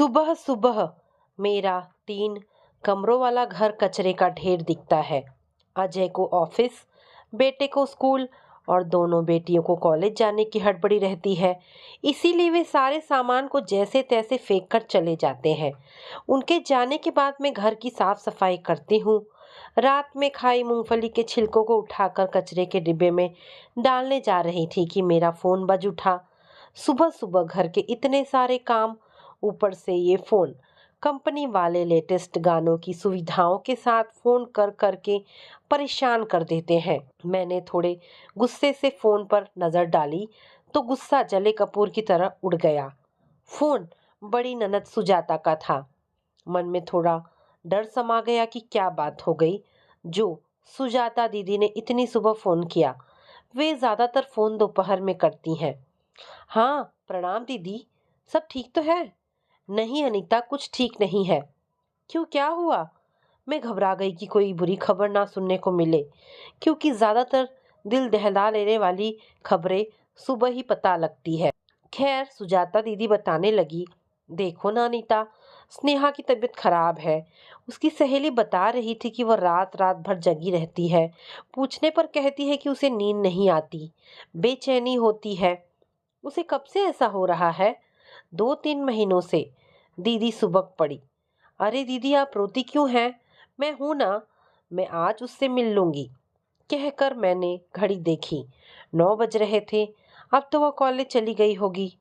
सुबह सुबह मेरा 3 कमरों वाला घर कचरे का ढेर दिखता है। अजय को ऑफिस, बेटे को स्कूल और दोनों बेटियों को कॉलेज जाने की हड़बड़ी रहती है। इसीलिए वे सारे सामान को जैसे तैसे फेंक कर चले जाते हैं। उनके जाने के बाद मैं घर की साफ सफाई करती हूँ। रात में खाई मूंगफली के छिलकों को उठाकर कचरे के डिब्बे में डालने जा रही थी कि मेरा फोन बज उठा। सुबह सुबह घर के इतने सारे काम, ऊपर से ये फोन कंपनी वाले लेटेस्ट गानों की सुविधाओं के साथ फोन कर करके परेशान कर देते हैं। मैंने थोड़े गुस्से से फोन पर नजर डाली तो गुस्सा जले कपूर की तरह उड़ गया। फोन बड़ी ननद सुजाता का था। मन में थोड़ा डर समा गया कि क्या बात हो गई जो सुजाता दीदी ने इतनी सुबह फोन किया। वे ज्यादातर फोन दोपहर में करती हैं। हाँ, प्रणाम दीदी। सब ठीक तो है? नहीं अनीता, कुछ ठीक नहीं है। क्यों, क्या हुआ? मैं घबरा गई कि कोई बुरी खबर ना सुनने को मिले, क्योंकि ज्यादातर दिल दहला लेने वाली खबरें सुबह ही पता लगती है। खैर, सुजाता दीदी बताने लगी, देखो ना अनीता, स्नेहा की तबीयत खराब है। उसकी सहेली बता रही थी कि वह रात रात भर जगी रहती है। पूछने पर कहती है कि उसे नींद नहीं आती, बेचैनी होती है। उसे कब से ऐसा हो रहा है? 2-3 महीनों से। दीदी सुबक पड़ी। अरे दीदी, आप रोती क्यों हैं? मैं हूं ना, मैं आज उससे मिल लूंगी। कहकर मैंने घड़ी देखी। 9 बज रहे थे। अब तो वह कॉलेज चली गई होगी।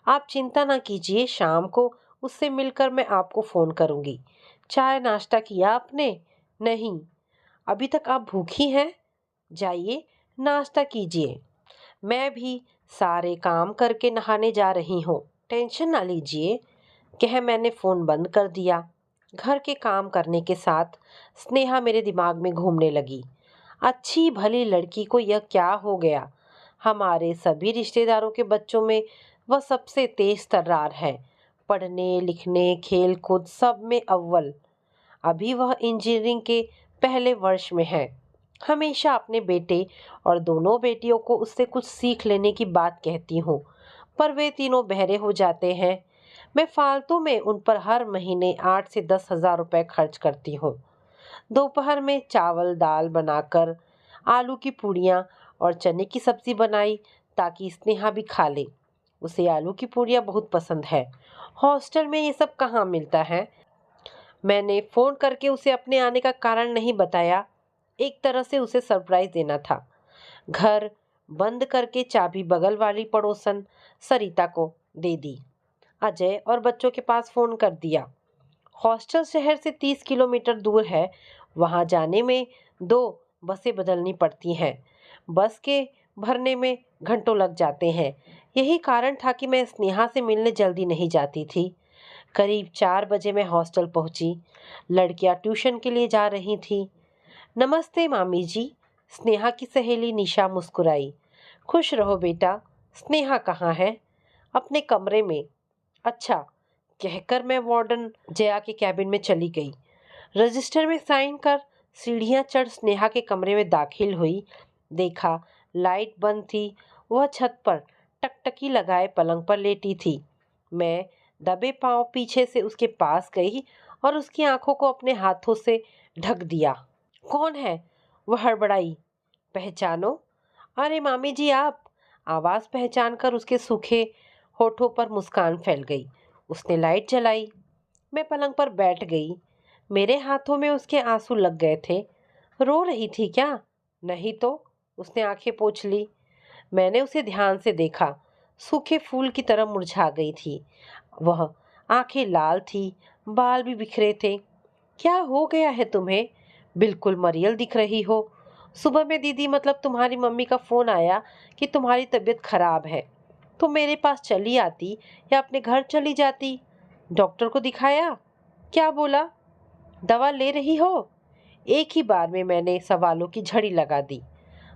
आप चिंता ना कीजिए, शाम को उससे मिलकर मैं आपको फोन करूंगी। चाय नाश्ता किया आपने? नहीं। अभी तक आप भूखी हैं? जाइए, नाश्ता कीजिए। मैं भी सारे काम करके नहाने जा रही हूँ, टेंशन ना लीजिए। कह मैंने फोन बंद कर दिया। घर के काम करने के साथ स्नेहा मेरे दिमाग में घूमने लगी। अच्छी भली लड़की को यह क्या हो गया? हमारे सभी रिश्तेदारों के बच्चों में वह सबसे तेज तर्रार है। पढ़ने लिखने खेल कूद सब में अव्वल। अभी वह इंजीनियरिंग के पहले वर्ष में है। हमेशा अपने बेटे और दोनों बेटियों को उससे कुछ सीख लेने की बात कहती हूँ, पर वे तीनों बहरे हो जाते हैं। मैं फालतू में उन पर हर महीने 8 से 10 हज़ार रुपए खर्च करती हूँ। दोपहर में चावल दाल बनाकर आलू की पूड़ियाँ और चने की सब्जी बनाई ताकि स्नेहा भी खा ले। उसे आलू की पूड़ियाँ बहुत पसंद है। हॉस्टल में ये सब कहाँ मिलता है? मैंने फोन करके उसे अपने आने का कारण नहीं बताया। एक तरह से उसे सरप्राइज देना था। घर बंद करके चाबी बगल वाली पड़ोसन सरिता को दे दी। अजय और बच्चों के पास फोन कर दिया। हॉस्टल शहर से 30 किलोमीटर दूर है। वहां जाने में 2 बसें बदलनी पड़ती हैं। बस के भरने में घंटों लग जाते हैं। यही कारण था कि मैं स्नेहा से मिलने जल्दी नहीं जाती थी। करीब 4 बजे मैं हॉस्टल पहुंची। लड़कियां ट्यूशन के लिए जा रही थी। नमस्ते मामी जी। स्नेहा की सहेली निशा मुस्कुराई। खुश रहो बेटा। स्नेहा कहाँ है? अपने कमरे में। अच्छा, कहकर मैं वार्डन जया के कैबिन में चली गई। रजिस्टर में साइन कर सीढ़ियां चढ़ स्नेहा के कमरे में दाखिल हुई। देखा, लाइट बंद थी। वह छत पर टकटकी लगाए पलंग पर लेटी थी। मैं दबे पांव पीछे से उसके पास गई और उसकी आंखों को अपने हाथों से ढक दिया। कौन है? वह हड़बड़ाई। पहचानो? अरे मामी जी, आप। आवाज पहचान कर उसके सूखे होठों पर मुस्कान फैल गई। उसने लाइट जलाई। मैं पलंग पर बैठ गई। मेरे हाथों में उसके आंसू लग गए थे। रो रही थी क्या? नहीं तो। उसने आंखें पोंछ ली। मैंने उसे ध्यान से देखा। सूखे फूल की तरह मुरझा गई थी वह। आंखें लाल थी, बाल भी बिखरे थे। क्या हो गया है तुम्हें? बिल्कुल मरियल दिख रही हो। सुबह में दीदी, मतलब तुम्हारी मम्मी का फोन आया कि तुम्हारी तबीयत खराब है। तो मेरे पास चली आती या अपने घर चली जाती। डॉक्टर को दिखाया? क्या बोला? दवा ले रही हो? एक ही बार में मैंने सवालों की झड़ी लगा दी।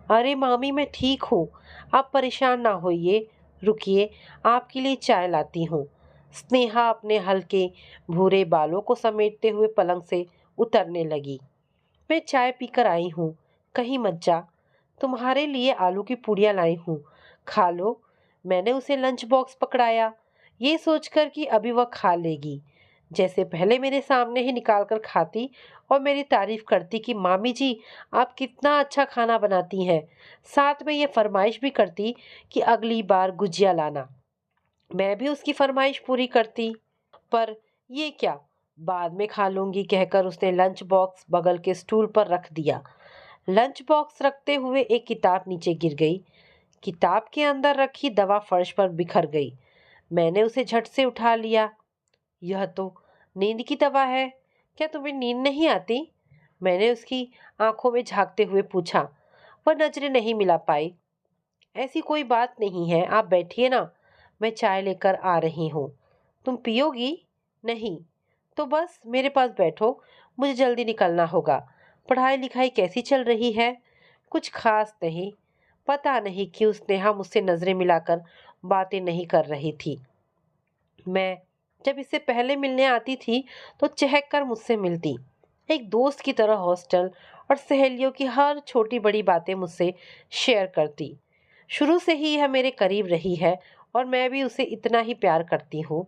अरे मामी, मैं ठीक हूँ। आप परेशान ना होइए। रुकिए, आपके लिए चाय लाती हूँ। स्नेहा अपने हल्के भूरे बालों को समेटते हुए पलंग से उतरने लगी। मैं चाय पीकर आई हूँ, कहीं मत जा। तुम्हारे लिए आलू की पूड़ियाँ लाई हूँ, खा लो। मैंने उसे लंच बॉक्स पकड़ाया, ये सोचकर कि अभी वह खा लेगी। जैसे पहले मेरे सामने ही निकाल कर खाती और मेरी तारीफ करती कि मामी जी, आप कितना अच्छा खाना बनाती हैं। साथ में ये फरमाइश भी करती कि अगली बार गुजिया लाना। मैं भी उसकी फरमाइश पूरी करती। पर ये क्या, बाद में खा लूंगी कहकर उसने लंच बॉक्स बगल के स्टूल पर रख दिया। लंच बॉक्स रखते हुए एक किताब नीचे गिर गई। किताब के अंदर रखी दवा फर्श पर बिखर गई। मैंने उसे झट से उठा लिया। यह तो नींद की दवा है, क्या तुम्हें नींद नहीं आती? मैंने उसकी आंखों में झांकते हुए पूछा। वह नजरें नहीं मिला पाई। ऐसी कोई बात नहीं है, आप बैठिए ना, मैं चाय लेकर आ रही हूँ। तुम पियोगी? नहीं। तो बस मेरे पास बैठो, मुझे जल्दी निकलना होगा। पढ़ाई लिखाई कैसी चल रही है? कुछ खास नहीं। पता नहीं क्यों स्नेहा मुझसे नजरें मिलाकर बातें नहीं कर रही थी। मैं जब इससे पहले मिलने आती थी तो चहक कर मुझसे मिलती, एक दोस्त की तरह हॉस्टल और सहेलियों की हर छोटी बड़ी बातें मुझसे शेयर करती। शुरू से ही यह मेरे करीब रही है और मैं भी उसे इतना ही प्यार करती हूँ।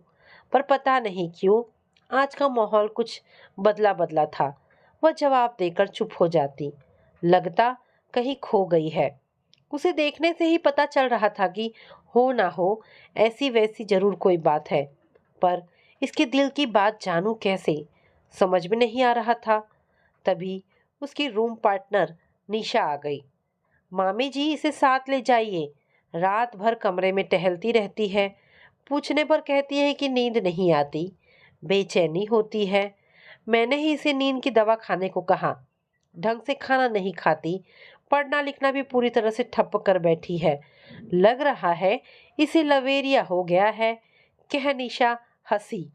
पर पता नहीं क्यों आज का माहौल कुछ बदला बदला था। वह जवाब देकर चुप हो जाती, लगता कहीं खो गई है। उसे देखने से ही पता चल रहा था कि हो ना हो ऐसी वैसी जरूर कोई बात है। पर इसके दिल की बात जानूं कैसे, समझ में नहीं आ रहा था। तभी उसकी रूम पार्टनर निशा आ गई। मामी जी, इसे साथ ले जाइए, रात भर कमरे में टहलती रहती है। पूछने पर कहती है कि नींद नहीं आती, बेचैनी होती है। मैंने ही इसे नींद की दवा खाने को कहा। ढंग से खाना नहीं खाती, पढ़ना लिखना भी पूरी तरह से ठप कर बैठी है। लग रहा है इसे लवेरिया हो गया है, कह निशा हंसी।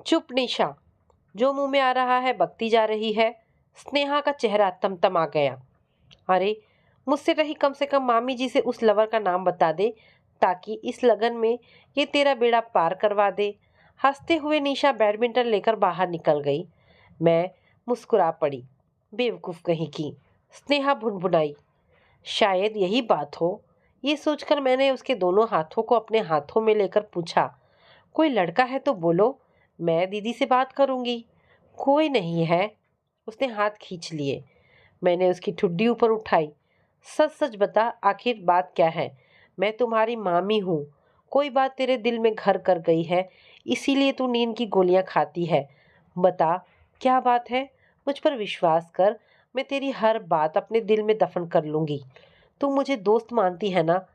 चुप निशा, जो मुंह में आ रहा है बकती जा रही है। स्नेहा का चेहरा तमतमा गया। अरे, मुझसे रही कम से कम मामी जी से उस लवर का नाम बता दे, ताकि इस लगन में ये तेरा बेड़ा पार करवा दे। हंसते हुए निशा बैडमिंटन लेकर बाहर निकल गई। मैं मुस्कुरा पड़ी। बेवकूफ कहीं की, स्नेहा भुनभुनाई। शायद यही बात हो। ये सोचकर मैंने उसके दोनों हाथों को अपने हाथों में लेकर पूछा, कोई लड़का है तो बोलो, मैं दीदी से बात करूंगी। कोई नहीं है, उसने हाथ खींच लिए। मैंने उसकी ठुड्डी ऊपर उठाई। सच सच बता, आखिर बात क्या है? मैं तुम्हारी मामी हूँ। कोई बात तेरे दिल में घर कर गई है, इसीलिए तू नींद की गोलियां खाती है। बता, क्या बात है? मुझ पर विश्वास कर, मैं तेरी हर बात अपने दिल में दफन कर लूंगी। तू मुझे दोस्त मानती है ना?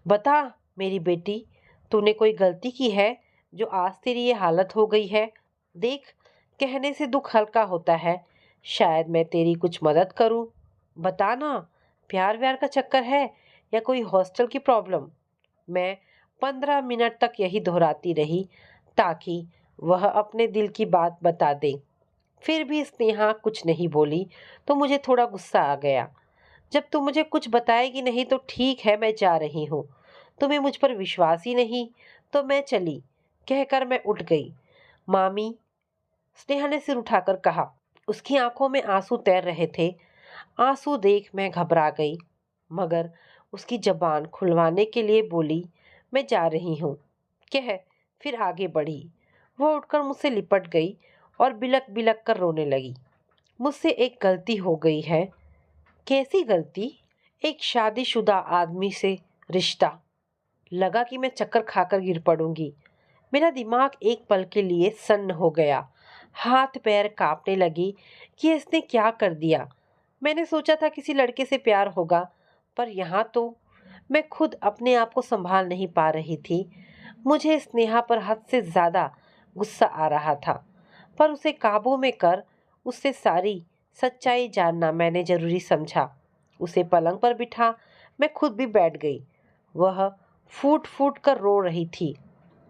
बता मेरी बेटी, तूने कोई गलती की है जो आज तेरी ये हालत हो गई है? देख, कहने से दुख हल्का होता है। शायद मैं तेरी कुछ मदद करूं। बता ना, प्यार व्यार का चक्कर है या कोई हॉस्टल की प्रॉब्लम? मैं 15 मिनट तक यही दोहराती रही ताकि वह अपने दिल की बात बता दे। फिर भी स्नेहा कुछ नहीं बोली तो मुझे थोड़ा गुस्सा आ गया। जब तुम मुझे कुछ बताएगी नहीं तो ठीक है, मैं जा रही हूँ। तुम्हें मुझ पर विश्वास ही नहीं तो मैं चली, कहकर मैं उठ गई। मामी, स्नेहा ने सिर उठाकर कहा। उसकी आंखों में आंसू तैर रहे थे। आंसू देख मैं घबरा गई, मगर उसकी जबान खुलवाने के लिए बोली, मैं जा रही हूँ, कह फिर आगे बढ़ी। वो उठकर मुझसे लिपट गई और बिलक बिलक कर रोने लगी। मुझसे एक गलती हो गई है। कैसी गलती? एक शादीशुदा आदमी से रिश्ता। लगा कि मैं चक्कर खाकर गिर पड़ूंगी। मेरा दिमाग एक पल के लिए सन्न हो गया। हाथ पैर कांपने लगी कि इसने क्या कर दिया। मैंने सोचा था किसी लड़के से प्यार होगा, पर यहाँ तो मैं खुद अपने आप को संभाल नहीं पा रही थी। मुझे स्नेहा पर हद से ज़्यादा गुस्सा आ रहा था, पर उसे काबू में कर उससे सारी सच्चाई जानना मैंने जरूरी समझा। उसे पलंग पर बिठा मैं खुद भी बैठ गई। वह फूट फूट कर रो रही थी।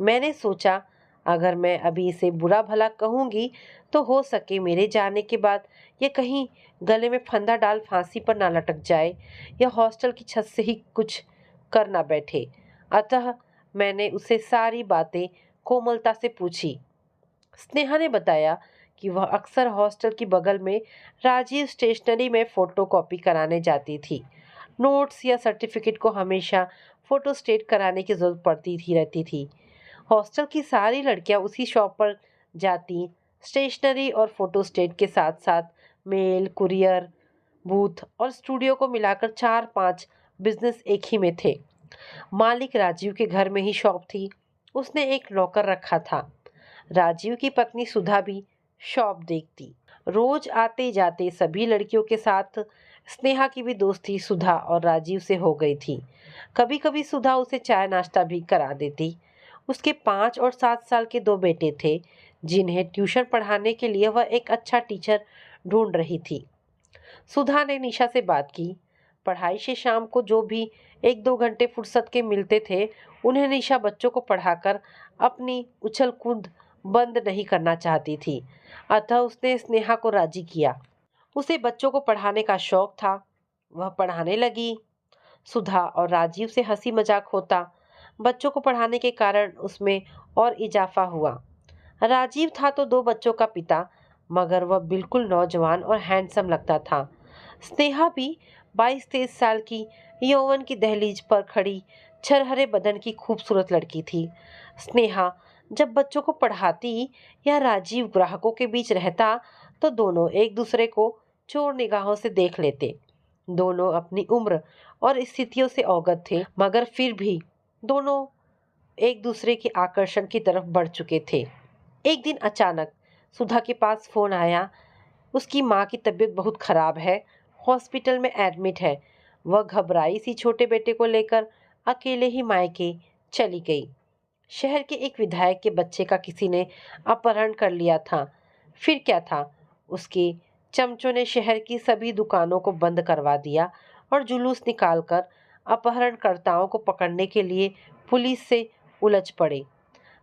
मैंने सोचा, अगर मैं अभी इसे बुरा भला कहूँगी तो हो सके मेरे जाने के बाद ये कहीं गले में फंदा डाल फांसी पर ना लटक जाए या हॉस्टल की छत से ही कुछ कर ना बैठे। अतः मैंने उसे सारी बातें कोमलता से पूछी। स्नेहा ने बताया कि वह अक्सर हॉस्टल की बगल में राजीव स्टेशनरी में फ़ोटो कॉपी कराने जाती थी। नोट्स या सर्टिफिकेट को हमेशा फ़ोटो स्टेट कराने की ज़रूरत पड़ती थी रहती थी। हॉस्टल की सारी लड़कियां उसी शॉप पर जाती स्टेशनरी और फोटोस्टेट के साथ साथ मेल, कुरियर, बूथ और स्टूडियो को मिलाकर 4-5 बिजनेस एक ही में थे। मालिक राजीव के घर में ही शॉप थी। उसने एक नौकर रखा था। राजीव की पत्नी सुधा भी शॉप देखती। रोज आते जाते सभी लड़कियों के साथ स्नेहा की भी दोस्ती सुधा और राजीव से हो गई थी। कभी कभी सुधा उसे चाय नाश्ता भी करा देती। उसके 5 और 7 साल के 2 बेटे थे, जिन्हें ट्यूशन पढ़ाने के लिए वह एक अच्छा टीचर ढूंढ रही थी। सुधा ने निशा से बात की। पढ़ाई से शाम को जो भी 1-2 घंटे फुर्सत के मिलते थे, उन्हें निशा बच्चों को पढ़ाकर अपनी उछल कूद बंद नहीं करना चाहती थी। अतः उसने स्नेहा को राजी किया। उसे बच्चों को पढ़ाने का शौक था। वह पढ़ाने लगी। सुधा और राजीव से हंसी मजाक होता। बच्चों को पढ़ाने के कारण उसमें और इजाफा हुआ। राजीव था तो 2 बच्चों का पिता, मगर वह बिल्कुल नौजवान और हैंडसम लगता था। स्नेहा भी 22-23 साल की यौवन की दहलीज पर खड़ी छरहरे बदन की खूबसूरत लड़की थी। स्नेहा जब बच्चों को पढ़ाती या राजीव ग्राहकों के बीच रहता तो दोनों एक दूसरे को चोर निगाहों से देख लेते। दोनों अपनी उम्र और स्थितियों से अवगत थे, मगर फिर भी दोनों एक दूसरे के आकर्षण की तरफ बढ़ चुके थे। एक दिन अचानक सुधा के पास फोन आया। उसकी माँ की तबीयत बहुत खराब है, हॉस्पिटल में एडमिट है। वह घबराई सी छोटे बेटे को लेकर अकेले ही मायके चली गई। शहर के एक विधायक के बच्चे का किसी ने अपहरण कर लिया था। फिर क्या था, उसके चमचों ने शहर की सभी दुकानों को बंद करवा दिया और जुलूस निकालकर अपहरणकर्ताओं को पकड़ने के लिए पुलिस से उलझ पड़े।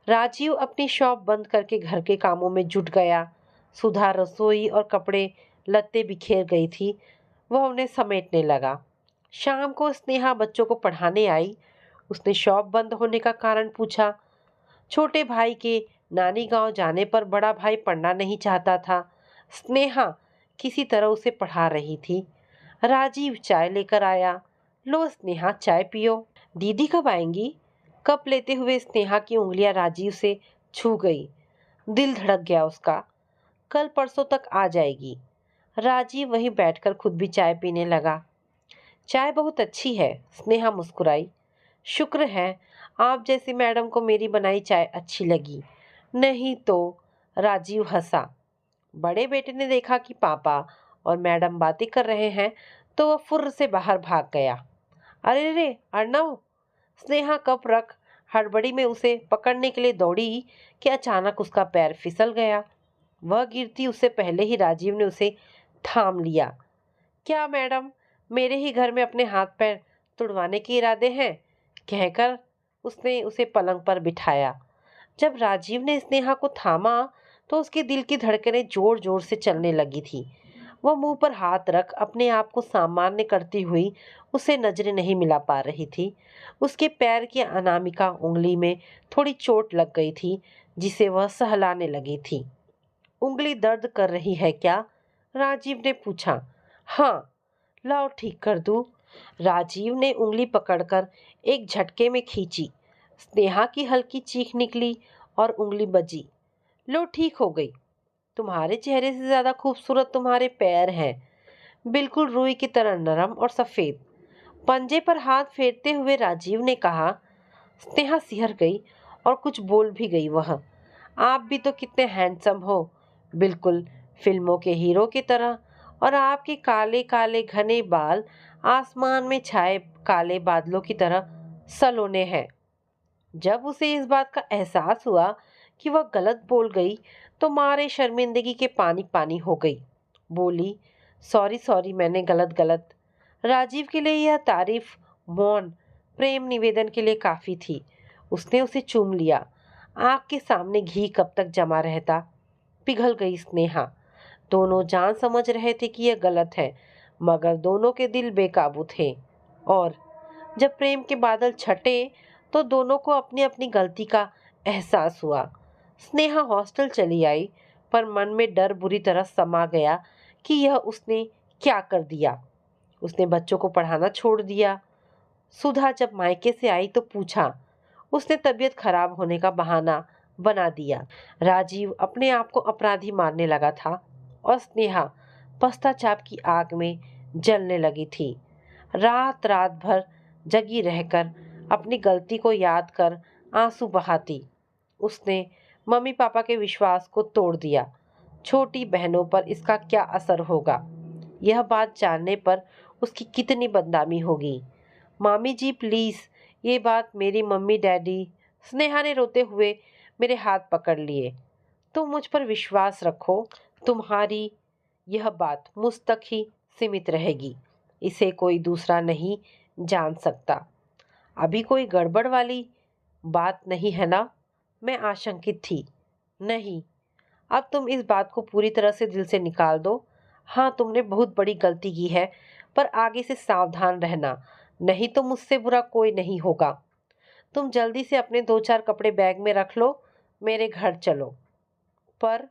राजीव अपनी शॉप बंद करके घर के कामों में जुट गया। सुधा रसोई और कपड़े लत्ते बिखेर गई थी। वह उन्हें समेटने लगा। शाम को स्नेहा बच्चों को पढ़ाने आई। उसने शॉप बंद होने का कारण पूछा। छोटे भाई के नानी गांव जाने पर बड़ा भाई पढ़ना नहीं चाहता था। स्नेहा किसी तरह उसे पढ़ा रही थी। राजीव चाय लेकर आया। लो स्नेहा, चाय पियो। दीदी कब आएंगी? कप लेते हुए स्नेहा की उंगलियां राजीव से छू गई। दिल धड़क गया उसका। कल परसों तक आ जाएगी। राजीव वहीं बैठकर खुद भी चाय पीने लगा। चाय बहुत अच्छी है, स्नेहा मुस्कुराई। शुक्र है आप जैसी मैडम को मेरी बनाई चाय अच्छी लगी। नहीं तो, राजीव हंसा। बड़े बेटे ने देखा कि पापा और मैडम बातें कर रहे हैं तो वह फुर्र से बाहर भाग गया। अरे रे अर्णव! स्नेहा कप रख हड़बड़ी में उसे पकड़ने के लिए दौड़ी कि अचानक उसका पैर फिसल गया। वह गिरती उससे पहले ही राजीव ने उसे थाम लिया। क्या मैडम, मेरे ही घर में अपने हाथ पैर तुड़वाने के इरादे हैं? कहकर उसने उसे पलंग पर बिठाया। जब राजीव ने स्नेहा को थामा तो उसके दिल की धड़कनें जोर जोर से चलने लगी थी। वह मुंह पर हाथ रख अपने आप को सामान्य करती हुई उसे नजरें नहीं मिला पा रही थी। उसके पैर की अनामिका उंगली में थोड़ी चोट लग गई थी, जिसे वह सहलाने लगी थी। उंगली दर्द कर रही है क्या? राजीव ने पूछा। हाँ, लाओ ठीक कर दूं। राजीव ने उंगली पकड़कर एक झटके में खींची। स्नेहा की हल्की चीख निकली और उंगली बजी। लो ठीक हो गई। तुम्हारे चेहरे से ज्यादा खूबसूरत तुम्हारे पैर हैं, बिल्कुल रुई की तरह नरम और सफेद। पंजे पर हाथ फेरते हुए राजीव ने कहा। स्नेहा सिहर गई और कुछ बोल भी गई वह। आप भी तो कितने हैंडसम हो, बिल्कुल फिल्मों के हीरो की तरह। और आपके काले काले घने बाल आसमान में छाए काले बादलों की तरह सलोने हैं। जब उसे इस बात का एहसास हुआ कि वह गलत बोल गई तो मारे शर्मिंदगी के पानी पानी हो गई। बोली, सॉरी सॉरी, मैंने गलत गलत। राजीव के लिए यह तारीफ मौन प्रेम निवेदन के लिए काफी थी। उसने उसे चूम लिया। आँख के सामने घी कब तक जमा रहता? पिघल गई स्नेहा। दोनों जान समझ रहे थे कि यह गलत है, मगर दोनों के दिल बेकाबू थे। और जब प्रेम के बादल छटे तो दोनों को अपनी अपनी गलती का एहसास हुआ। स्नेहा हॉस्टल चली आई, पर मन में डर बुरी तरह समा गया कि यह उसने क्या कर दिया। उसने बच्चों को पढ़ाना छोड़ दिया। सुधा जब मायके से आई तो पूछा। उसने तबीयत खराब होने का बहाना बना दिया। राजीव अपने आप को अपराधी मानने लगा था और स्नेहा पश्चाताप की आग में जलने लगी थी। रात रात भर जगी रहकर अपनी गलती को याद कर आंसू बहाती उसने मम्मी पापा के विश्वास को तोड़ दिया। छोटी बहनों पर इसका क्या असर होगा, यह बात जानने पर उसकी कितनी बदनामी होगी। मामी जी प्लीज़, ये बात मेरी मम्मी डैडी। स्नेहा ने रोते हुए मेरे हाथ पकड़ लिए। तुम मुझ पर विश्वास रखो, तुम्हारी यह बात मुझ तक ही सीमित रहेगी, इसे कोई दूसरा नहीं जान सकता। अभी कोई गड़बड़ वाली बात नहीं है ना? मैं आशंकित थी। नहीं, अब तुम इस बात को पूरी तरह से दिल से निकाल दो। हाँ, तुमने बहुत बड़ी गलती की है, पर आगे से सावधान रहना, नहीं तो मुझसे बुरा कोई नहीं होगा। तुम जल्दी से अपने 2-4 कपड़े बैग में रख लो, मेरे घर चलो। पर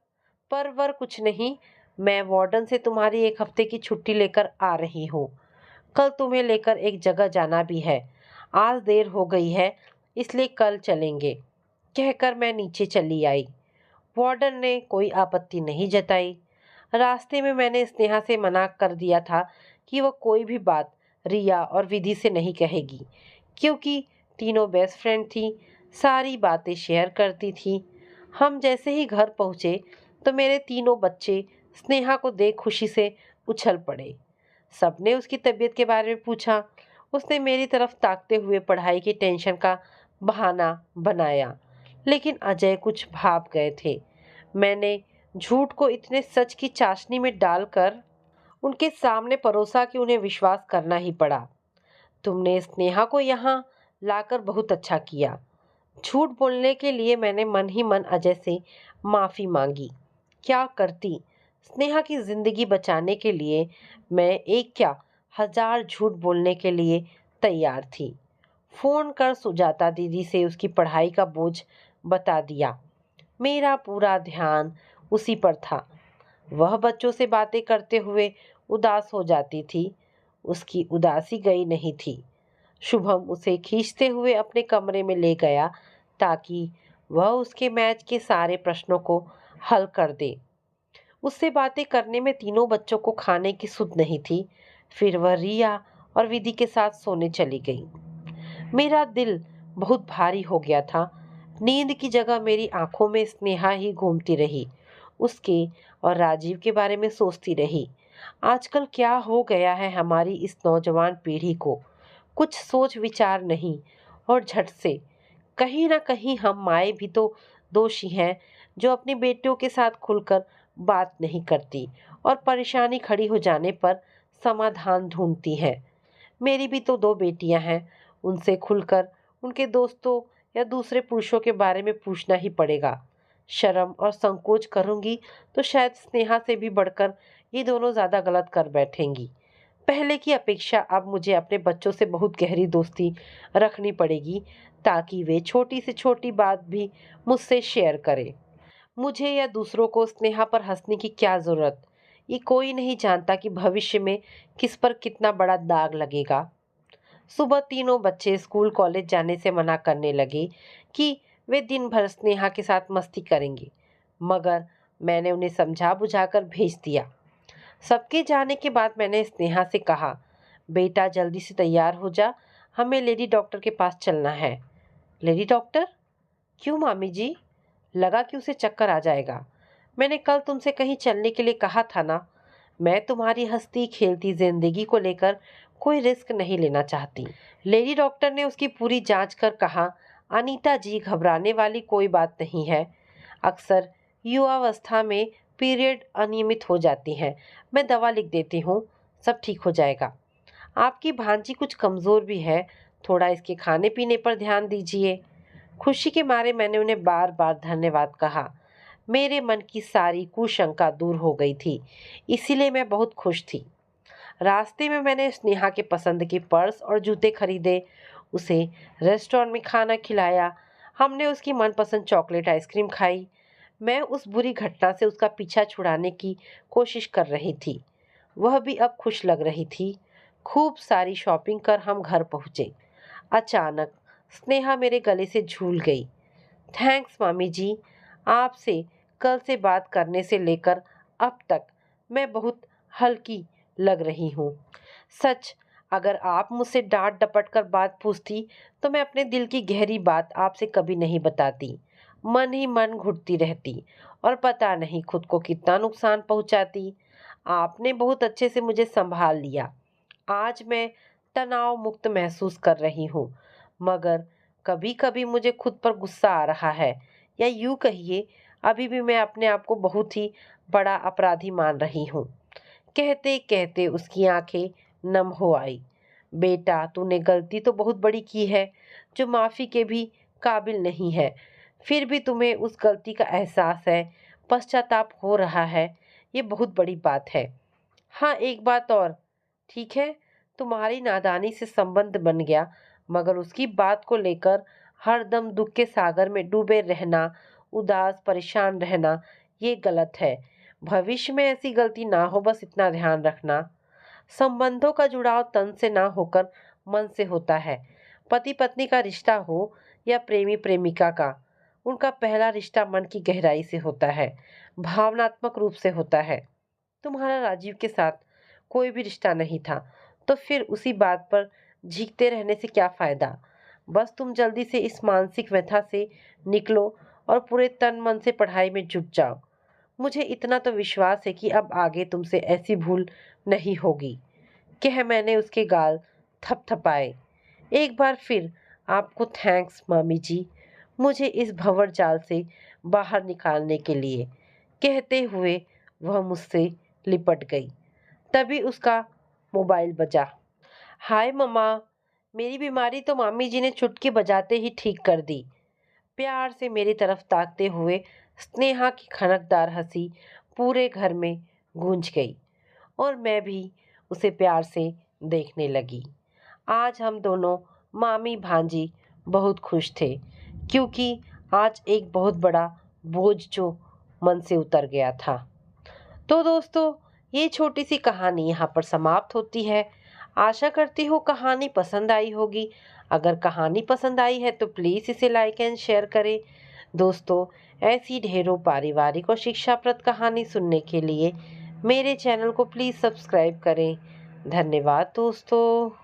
वर कुछ नहीं, मैं वार्डन से तुम्हारी 1 हफ्ते की छुट्टी लेकर आ रही हूँ। कल तुम्हें लेकर एक जगह जाना भी है। आज देर हो गई है, इसलिए कल चलेंगे, कहकर मैं नीचे चली आई। वार्डन ने कोई आपत्ति नहीं जताई। रास्ते में मैंने स्नेहा से मना कर दिया था कि वह कोई भी बात रिया और विधि से नहीं कहेगी, क्योंकि तीनों बेस्ट फ्रेंड थी, सारी बातें शेयर करती थी। हम जैसे ही घर पहुँचे तो मेरे तीनों बच्चे स्नेहा को देख खुशी से उछल पड़े। सबने उसकी तबीयत के बारे में पूछा। उसने मेरी तरफ ताकते हुए पढ़ाई की टेंशन का बहाना बनाया, लेकिन अजय कुछ भाप गए थे। मैंने झूठ को इतने सच की चाशनी में डालकर उनके सामने परोसा कि उन्हें विश्वास करना ही पड़ा। तुमने स्नेहा को यहाँ लाकर बहुत अच्छा किया। झूठ बोलने के लिए मैंने मन ही मन अजय से माफ़ी मांगी। क्या करती, स्नेहा की ज़िंदगी बचाने के लिए मैं एक क्या 1000 झूठ बोलने के लिए तैयार थी। फ़ोन कर सुजाता दीदी से उसकी पढ़ाई का बोझ बता दिया। मेरा पूरा ध्यान उसी पर था। वह बच्चों से बातें करते हुए उदास हो जाती थी, उसकी उदासी गई नहीं थी। शुभम उसे खींचते हुए अपने कमरे में ले गया ताकि वह उसके मैथ के सारे प्रश्नों को हल कर दे। उससे बातें करने में तीनों बच्चों को खाने की सुध नहीं थी। फिर वह रिया और विधि के साथ सोने चली गई। मेरा दिल बहुत भारी हो गया था। नींद की जगह मेरी आंखों में स्नेहा ही घूमती रही। उसके और राजीव के बारे में सोचती रही। आजकल क्या हो गया है हमारी इस नौजवान पीढ़ी को, कुछ सोच विचार नहीं, और झट से कहीं ना कहीं हम माएँ भी तो दोषी हैं, जो अपनी बेटियों के साथ खुलकर बात नहीं करती और परेशानी खड़ी हो जाने पर समाधान ढूंढती हैं। मेरी भी तो 2 बेटियां हैं, उनसे खुलकर उनके दोस्तों या दूसरे पुरुषों के बारे में पूछना ही पड़ेगा। शर्म और संकोच करूंगी तो शायद स्नेहा से भी बढ़कर ये दोनों ज़्यादा गलत कर बैठेंगी। पहले की अपेक्षा अब मुझे अपने बच्चों से बहुत गहरी दोस्ती रखनी पड़ेगी, ताकि वे छोटी से छोटी बात भी मुझसे शेयर करें। मुझे या दूसरों को स्नेहा पर हंसने की क्या ज़रूरत? ये कोई नहीं जानता कि भविष्य में किस पर कितना बड़ा दाग लगेगा। सुबह तीनों बच्चे स्कूल कॉलेज जाने से मना करने लगे कि वे दिन भर स्नेहा के साथ मस्ती करेंगे, मगर मैंने उन्हें समझा बुझाकर भेज दिया। सबके जाने के बाद मैंने स्नेहा से कहा, बेटा जल्दी से तैयार हो जा, हमें लेडी डॉक्टर के पास चलना है। Lady doctor? क्यों मामी जी? लगा कि उसे चक्कर आ जाएगा। मैंने कल तुमसे कहीं चलने के लिए कहा था ना। मैं तुम्हारी हंसती खेलती जिंदगी को लेकर कोई रिस्क नहीं लेना चाहती। लेडी डॉक्टर ने उसकी पूरी जांच कर कहा, अनीता जी घबराने वाली कोई बात नहीं है। अक्सर युवावस्था में पीरियड अनियमित हो जाती हैं। मैं दवा लिख देती हूँ, सब ठीक हो जाएगा। आपकी भांजी कुछ कमज़ोर भी है, थोड़ा इसके खाने पीने पर ध्यान दीजिए। खुशी के मारे मैंने उन्हें बार बार धन्यवाद कहा। मेरे मन की सारी कुशंका दूर हो गई थी, इसीलिए मैं बहुत खुश थी। रास्ते में मैंने स्नेहा के पसंद के पर्स और जूते खरीदे, उसे रेस्टोरेंट में खाना खिलाया, हमने उसकी मनपसंद चॉकलेट आइसक्रीम खाई। मैं उस बुरी घटना से उसका पीछा छुड़ाने की कोशिश कर रही थी, वह भी अब खुश लग रही थी। खूब सारी शॉपिंग कर हम घर पहुँचे। अचानक स्नेहा मेरे गले से झूल गई। थैंक्स मामी जी। आपसे कल से बात करने से लेकर अब तक मैं बहुत हल्की लग रही हूँ। सच, अगर आप मुझसे डांट डपट कर बात पूछती तो मैं अपने दिल की गहरी बात आपसे कभी नहीं बताती। मन ही मन घुटती रहती और पता नहीं खुद को कितना नुकसान पहुंचाती। आपने बहुत अच्छे से मुझे संभाल लिया। आज मैं तनाव मुक्त महसूस कर रही हूँ, मगर कभी कभी मुझे खुद पर गुस्सा आ रहा है, या यूं कहिए अभी भी मैं अपने आप को बहुत ही बड़ा अपराधी मान रही हूँ। कहते कहते उसकी आंखें नम हो आई। बेटा, तूने गलती तो बहुत बड़ी की है, जो माफ़ी के भी काबिल नहीं है। फिर भी तुम्हें उस गलती का एहसास है, पश्चाताप हो रहा है, ये बहुत बड़ी बात है। हाँ, एक बात और। ठीक है, तुम्हारी नादानी से संबंध बन गया, मगर उसकी बात को लेकर हरदम दुख के सागर में डूबे रहना, उदास परेशान रहना, ये गलत है। भविष्य में ऐसी गलती ना हो, बस इतना ध्यान रखना। संबंधों का जुड़ाव तन से ना होकर मन से होता है। पति पत्नी का रिश्ता हो या प्रेमी प्रेमिका का, उनका पहला रिश्ता मन की गहराई से होता है, भावनात्मक रूप से होता है। तुम्हारा राजीव के साथ कोई भी रिश्ता नहीं था, तो फिर उसी बात पर झींकते रहने से क्या फायदा। बस तुम जल्दी से इस मानसिक व्यथा से निकलो और पूरे तन मन से पढ़ाई में जुट जाओ। मुझे इतना तो विश्वास है कि अब आगे तुमसे ऐसी भूल नहीं होगी। कह मैंने उसके गाल थपथपाए। एक बार फिर आपको थैंक्स मामी जी, मुझे इस भंवर जाल से बाहर निकालने के लिए। कहते हुए वह मुझसे लिपट गई। तभी उसका मोबाइल बजा। हाय मम्मा, मेरी बीमारी तो मामी जी ने चुटकी बजाते ही ठीक कर दी। प्यार से मेरी तरफ ताकते हुए स्नेहा की खनकदार हंसी पूरे घर में गूंज गई और मैं भी उसे प्यार से देखने लगी। आज हम दोनों मामी भांजी बहुत खुश थे, क्योंकि आज एक बहुत बड़ा बोझ जो मन से उतर गया था। तो दोस्तों, ये छोटी सी कहानी यहाँ पर समाप्त होती है। आशा करती हूँ कहानी पसंद आई होगी। अगर कहानी पसंद आई है तो प्लीज़ इसे लाइक एंड शेयर करें। दोस्तों, ऐसी ढेरों पारिवारिक और शिक्षाप्रद कहानी सुनने के लिए मेरे चैनल को प्लीज़ सब्सक्राइब करें। धन्यवाद दोस्तों।